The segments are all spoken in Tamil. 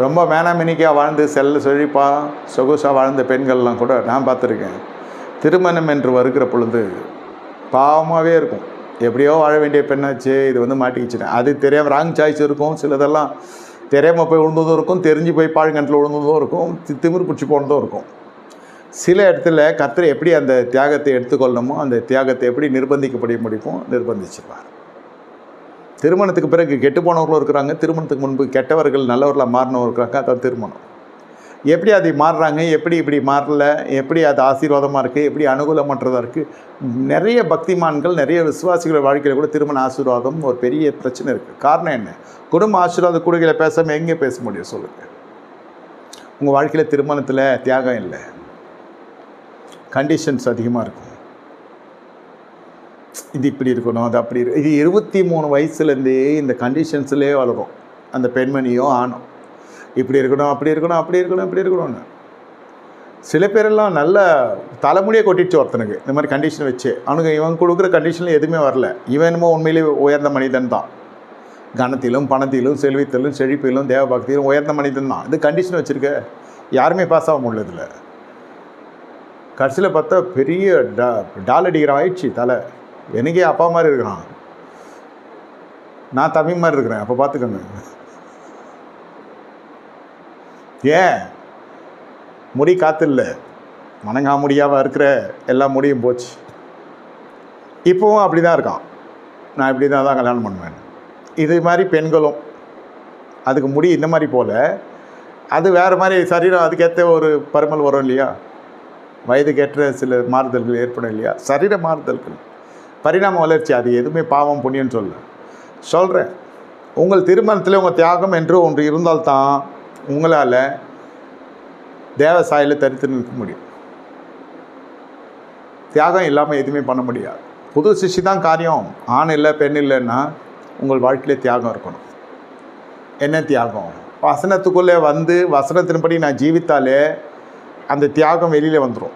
ரொம்ப மேனாமினிக்காக வாழ்ந்து செழிப்பாக சொகுசாக வாழ்ந்த பெண்கள்லாம் கூட நான் பார்த்துருக்கேன். திருமணம் என்று வருகிற பொழுது பாவமாகவே இருக்கும். எப்படியோ வாழ வேண்டிய பெண்ணாச்சு, இது மாட்டிக்கிச்சுனேன். அது தெரியாமல் ராங் சாய்ஸ் இருக்கும். சிலதெல்லாம் தெரியாமல் போய் விழுந்ததும் இருக்கும், தெரிஞ்சு போய் பாழுங்கண்டில் விழுந்ததும் இருக்கும், திமிர் பிடிச்சி போனதும் இருக்கும். சில இடத்துல கர்த்தர் எப்படி அந்த தியாகத்தை எடுத்துக்கொள்ளணுமோ, அந்த தியாகத்தை எப்படி நிர்பந்திக்கப்பட முடியுமோ நிர்பந்திச்சிருவார். திருமணத்துக்கு பிறகு கெட்டு போனவர்களும் இருக்கிறாங்க, திருமணத்துக்கு முன்பு கெட்டவர்கள் நல்லவர்களாக மாறினவர்கள் இருக்கிறாங்க. அதான் திருமணம். எப்படி அதை மாறுறாங்க, எப்படி இப்படி மாறல, எப்படி அது ஆசீர்வாதமாக இருக்குது, எப்படி அனுகூலமற்றதாக இருக்குது. நிறைய பக்திமான்கள், நிறைய விசுவாசிகள் வாழ்க்கையில் கூட திருமண ஆசீர்வாதம் ஒரு பெரிய பிரச்சனை இருக்குது. காரணம் என்ன? குடும்ப ஆசீர்வாத கூடுகளை பேசாமல் எங்கே பேச முடியும் சொல்லுங்கள்? உங்கள் வாழ்க்கையில் திருமணத்தில் தியாகம் இல்லை, கண்டிஷன்ஸ் அதிகமாக இருக்கும். இது இப்படி இருக்கணும், அது அப்படி இது 23 வயசுலேருந்தே இந்த கண்டிஷன்ஸ்லேயே வளரும் அந்த பெண்மணியோ ஆணும். இப்படி இருக்கணும், அப்படி இருக்கணும், அப்படி இருக்கணும், இப்படி இருக்கணும்னு. சில பேரெல்லாம் நல்ல தலைமுடியே கொட்டிடுச்சு ஒருத்தனுக்கு இந்த மாதிரி கண்டிஷன் வச்சு. அவனுக்கு இவன் கொடுக்குற கண்டிஷனில் எதுவுமே வரல. இவன் என்னமோ உண்மையிலே உயர்ந்த மனிதன் தான். கனத்திலும் பணத்திலும் செல்வத்திலும் செழிப்பிலும் தேவபக்தியிலும் உயர்ந்த மனிதன் தான். இது கண்டிஷன் வச்சுருக்க யாருமே பாஸ் ஆக முடியல. இதில் கடைசியில் பார்த்தா பெரிய டால் அடிக்கிற ஆயிடுச்சு தலை. எனக்கே அப்பா மாதிரி இருக்கிறான், நான் தம்பி மாதிரி இருக்கிறேன். அப்போ பார்த்துக்கோங்க. ஏன் முடி காற்று இல்லை, மணங்கா முடியாமல் இருக்கிற எல்லா முடியும் போச்சு. இப்போவும் அப்படி தான் இருக்கான். நான் இப்படி தான் கல்யாணம் பண்ணுவேன். இது மாதிரி பெண்களும் அதுக்கு முடி இந்த மாதிரி போல் அது வேறு மாதிரி சரீரம் அதுக்கேற்ற ஒரு பருமல் வரும் இல்லையா, வயதுக்கேற்ற சில மாறுதல்கள் ஏற்படும் இல்லையா, சரீர மாறுதல்கள், பரிணாம வளர்ச்சி. அது எதுவுமே பாவம் புண்ணியன்னு சொல்கிறேன். உங்கள் திருமணத்தில் உங்கள் தியாகம் என்று ஒன்று இருந்தால்தான் உங்களால் தேவ சாயலில் தரித்து நிற்க முடியும். தியாகம் இல்லாமல் எதுவுமே பண்ண முடியாது. புது சிஷ்டி தான் காரியம். ஆண் இல்லை பெண் இல்லைன்னா உங்கள் வாழ்க்கையிலே தியாகம் இருக்கணும். என்ன தியாகம்? வசனத்துக்குள்ளே வந்து வசனத்தின்படி நான் ஜீவித்தாலே அந்த தியாகம் வெளியில் வந்துடும்.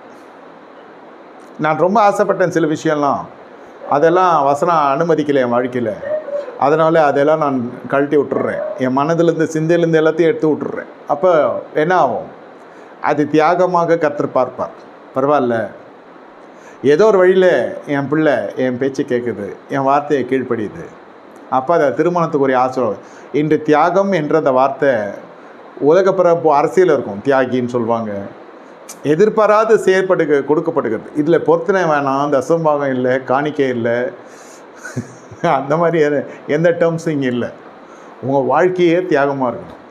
நான் ரொம்ப ஆசைப்பட்டேன் சில விஷயம்லாம், அதெல்லாம் வசனம் அனுமதிக்கலை என் வாழ்க்கையில். அதனால் அதெல்லாம் நான் கழட்டி விட்டுறேன். என் மனதிலேருந்து சிந்தையிலேருந்து எல்லாத்தையும் எடுத்து விட்டுறேன். அப்போ என்ன ஆகும்? அது தியாகமாக கர்த்தர் பார்ப்பார். பரவாயில்ல, ஏதோ ஒரு வழியில் என் பிள்ளை என் பேச்சை கேட்குது, என் வார்த்தையை கீழ்ப்படியுது. அப்போ அதை திருமணத்துக்கு ஒரு ஆசீர்வாதம். இன்று தியாகம் என்ற அந்த வார்த்தை உலகப்பிறப்பு அரசியல் இருக்கும். தியாகின்னு சொல்லுவாங்க. எதிர்பாராது கொடுக்கப்படுகிறது. இதில் பொருத்தனை வேணாம், தசம்பாகம் இல்லை, காணிக்கை இல்லை, அந்த மாதிரி எந்த டேர்ம்ஸும் இங்கே இல்லை. உங்கள் வாழ்க்கையே தியாகமாக இருக்கணும்.